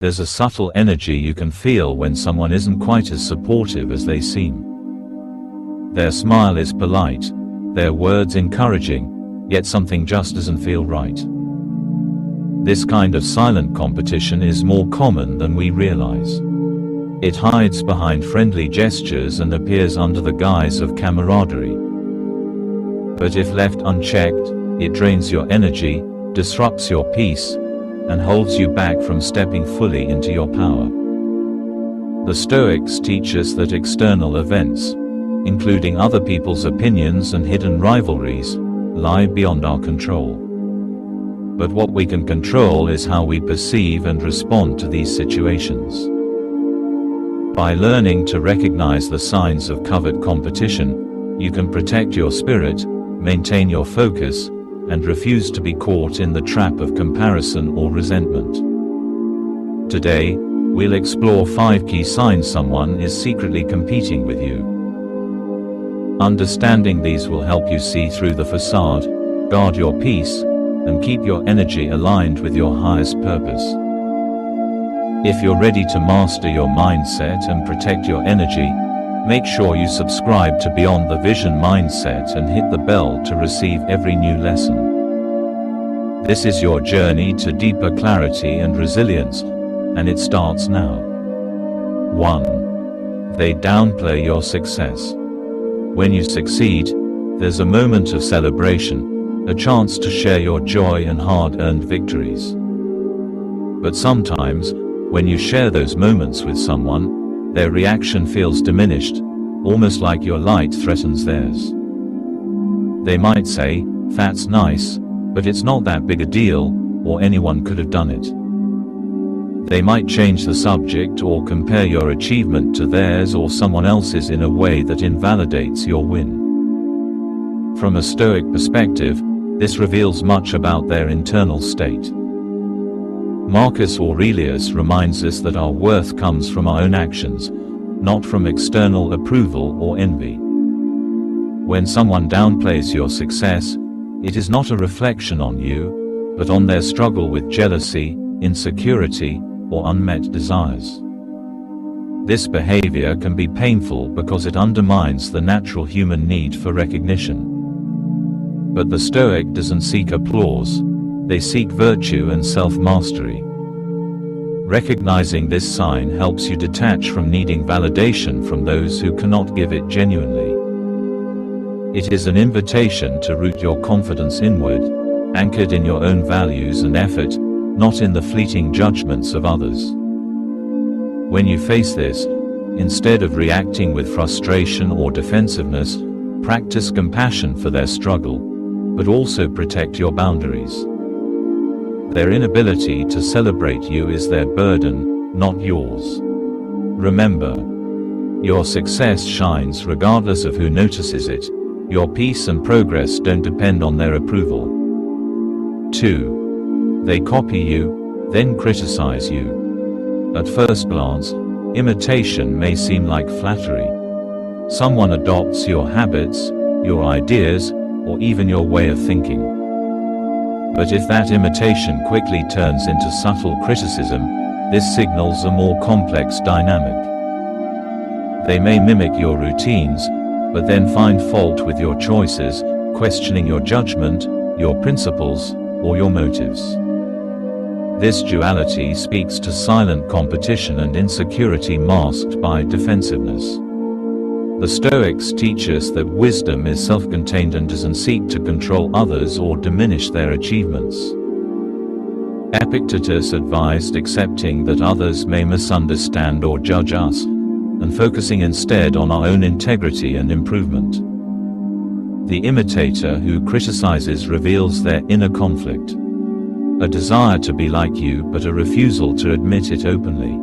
There's a subtle energy you can feel when someone isn't quite as supportive as they seem. Their smile is polite, their words encouraging, yet something just doesn't feel right. This kind of silent competition is more common than we realize. It hides behind friendly gestures and appears under the guise of camaraderie. But if left unchecked, it drains your energy, disrupts your peace, and holds you back from stepping fully into your power. The Stoics teach us that external events, including other people's opinions and hidden rivalries, lie beyond our control. But what we can control is how we perceive and respond to these situations. By learning to recognize the signs of covert competition, you can protect your spirit, maintain your focus, and refuse to be caught in the trap of comparison or resentment. Today, we'll explore 5 key signs someone is secretly competing with you. Understanding these will help you see through the facade, guard your peace, and keep your energy aligned with your highest purpose. If you're ready to master your mindset and protect your energy, make sure you subscribe to Beyond the Vision Mindset and hit the bell to receive every new lesson. This is your journey to deeper clarity and resilience, and it starts now. 1. They downplay your success. When you succeed, there's a moment of celebration, a chance to share your joy and hard-earned victories. But sometimes, when you share those moments with someone, their reaction feels diminished, almost like your light threatens theirs. They might say, "That's nice, but it's not that big a deal," or "anyone could have done it." They might change the subject or compare your achievement to theirs or someone else's in a way that invalidates your win. From a Stoic perspective, this reveals much about their internal state. Marcus Aurelius reminds us that our worth comes from our own actions, not from external approval or envy. When someone downplays your success, it is not a reflection on you, but on their struggle with jealousy, insecurity, or unmet desires. This behavior can be painful because it undermines the natural human need for recognition. But the Stoic doesn't seek applause. They seek virtue and self-mastery. Recognizing this sign helps you detach from needing validation from those who cannot give it genuinely. It is an invitation to root your confidence inward, anchored in your own values and effort, not in the fleeting judgments of others. When you face this, instead of reacting with frustration or defensiveness, practice compassion for their struggle, but also protect your boundaries. Their inability to celebrate you is their burden, not yours. Remember, your success shines regardless of who notices it. Your peace and progress don't depend on their approval. 2. They copy you, then criticize you. At first glance, imitation may seem like flattery. Someone adopts your habits, your ideas, or even your way of thinking. But if that imitation quickly turns into subtle criticism, this signals a more complex dynamic. They may mimic your routines, but then find fault with your choices, questioning your judgment, your principles, or your motives. This duality speaks to silent competition and insecurity masked by defensiveness. The Stoics teach us that wisdom is self-contained and doesn't seek to control others or diminish their achievements. Epictetus advised accepting that others may misunderstand or judge us, and focusing instead on our own integrity and improvement. The imitator who criticizes reveals their inner conflict. A desire to be like you but a refusal to admit it openly.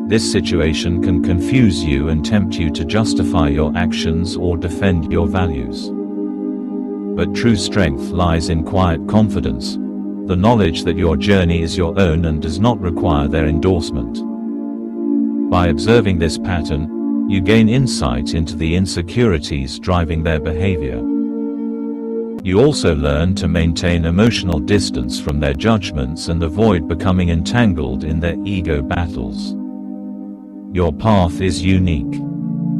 This situation can confuse you and tempt you to justify your actions or defend your values. But true strength lies in quiet confidence, the knowledge that your journey is your own and does not require their endorsement. By observing this pattern, you gain insight into the insecurities driving their behavior. You also learn to maintain emotional distance from their judgments and avoid becoming entangled in their ego battles. Your path is unique.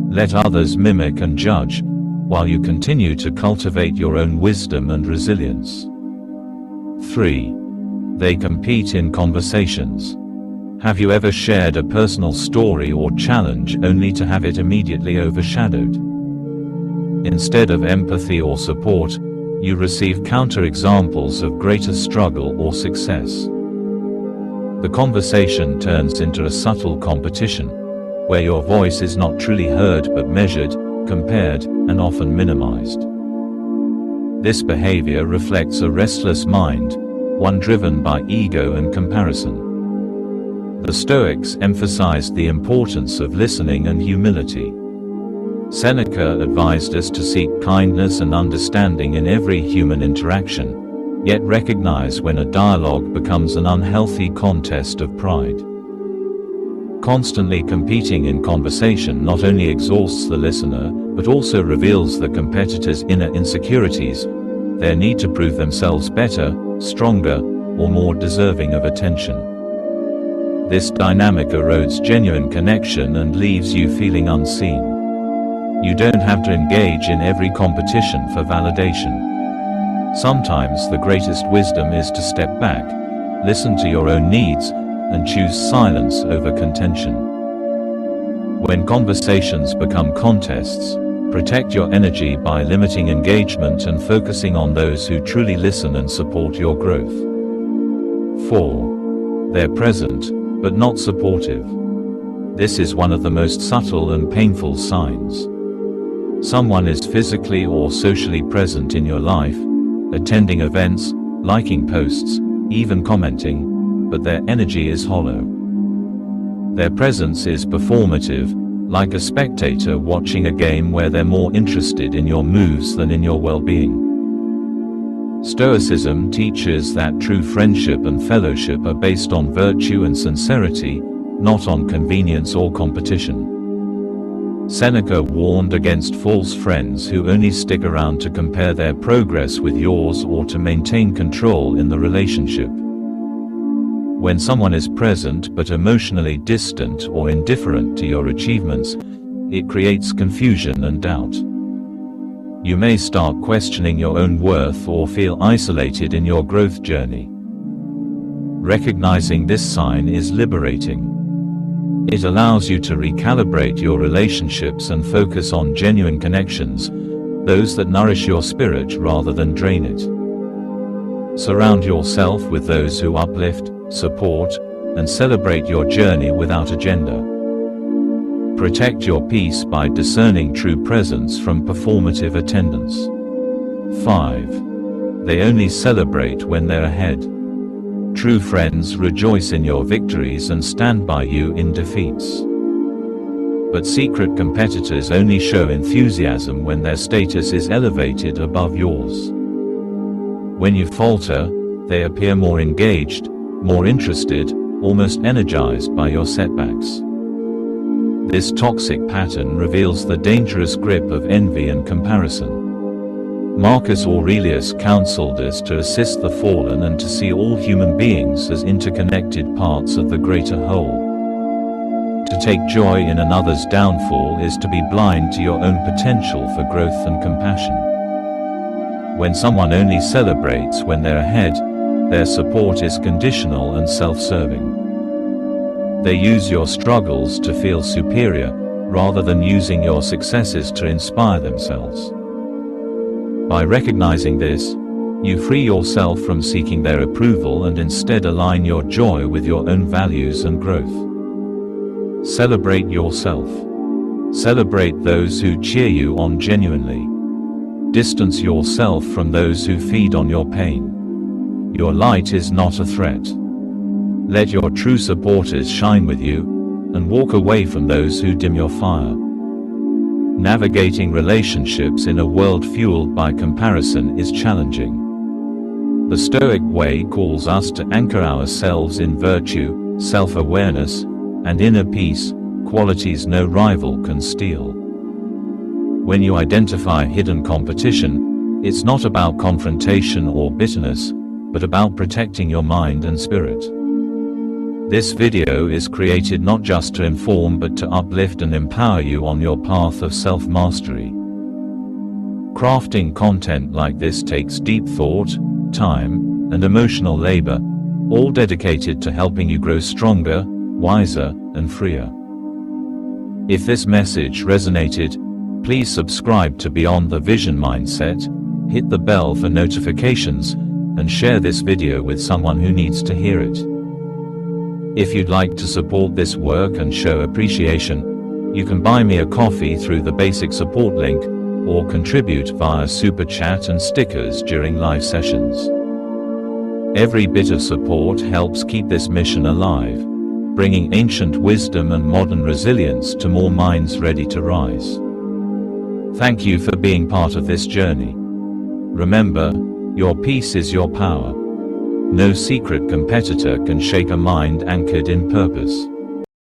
Let others mimic and judge, while you continue to cultivate your own wisdom and resilience. 3. They compete in conversations. Have you ever shared a personal story or challenge only to have it immediately overshadowed? Instead of empathy or support, you receive counterexamples of greater struggle or success. The conversation turns into a subtle competition, where your voice is not truly heard but measured, compared, and often minimized. This behavior reflects a restless mind, one driven by ego and comparison. The Stoics emphasized the importance of listening and humility. Seneca advised us to seek kindness and understanding in every human interaction, yet recognize when a dialogue becomes an unhealthy contest of pride. Constantly competing in conversation not only exhausts the listener, but also reveals the competitor's inner insecurities, their need to prove themselves better, stronger, or more deserving of attention. This dynamic erodes genuine connection and leaves you feeling unseen. You don't have to engage in every competition for validation. Sometimes the greatest wisdom is to step back, listen to your own needs, and choose silence over contention. When conversations become contests, protect your energy by limiting engagement and focusing on those who truly listen and support your growth. 4. They're present, but not supportive. This is one of the most subtle and painful signs. Someone is physically or socially present in your life, attending events, liking posts, even commenting, but their energy is hollow. Their presence is performative, like a spectator watching a game where they're more interested in your moves than in your well-being. Stoicism teaches that true friendship and fellowship are based on virtue and sincerity, not on convenience or competition. Seneca warned against false friends who only stick around to compare their progress with yours or to maintain control in the relationship. When someone is present but emotionally distant or indifferent to your achievements, it creates confusion and doubt. You may start questioning your own worth or feel isolated in your growth journey. Recognizing this sign is liberating. It allows you to recalibrate your relationships and focus on genuine connections, those that nourish your spirit rather than drain it. Surround yourself with those who uplift, support, and celebrate your journey without agenda. Protect your peace by discerning true presence from performative attendance. 5. They only celebrate when they're ahead. True friends rejoice in your victories and stand by you in defeats. But secret competitors only show enthusiasm when their status is elevated above yours. When you falter, they appear more engaged, more interested, almost energized by your setbacks. This toxic pattern reveals the dangerous grip of envy and comparison. Marcus Aurelius counseled us to assist the fallen and to see all human beings as interconnected parts of the greater whole. To take joy in another's downfall is to be blind to your own potential for growth and compassion. When someone only celebrates when they're ahead, their support is conditional and self-serving. They use your struggles to feel superior, rather than using your successes to inspire themselves. By recognizing this, you free yourself from seeking their approval and instead align your joy with your own values and growth. Celebrate yourself. Celebrate those who cheer you on genuinely. Distance yourself from those who feed on your pain. Your light is not a threat. Let your true supporters shine with you, and walk away from those who dim your fire. Navigating relationships in a world fueled by comparison is challenging. The Stoic way calls us to anchor ourselves in virtue, self-awareness, and inner peace, qualities no rival can steal. When you identify hidden competition, It's not about confrontation or bitterness, but about protecting your mind and spirit. This video is created not just to inform but to uplift and empower you on your path of self-mastery. Crafting content like this takes deep thought, time, and emotional labor, all dedicated to helping you grow stronger, wiser, and freer. If this message resonated, please subscribe to Beyond the Vision Mindset, hit the bell for notifications, and share this video with someone who needs to hear it. If you'd like to support this work and show appreciation, you can buy me a coffee through the basic support link, or contribute via Super Chat and stickers during live sessions. Every bit of support helps keep this mission alive, bringing ancient wisdom and modern resilience to more minds ready to rise. Thank you for being part of this journey. Remember, your peace is your power. No secret competitor can shake a mind anchored in purpose.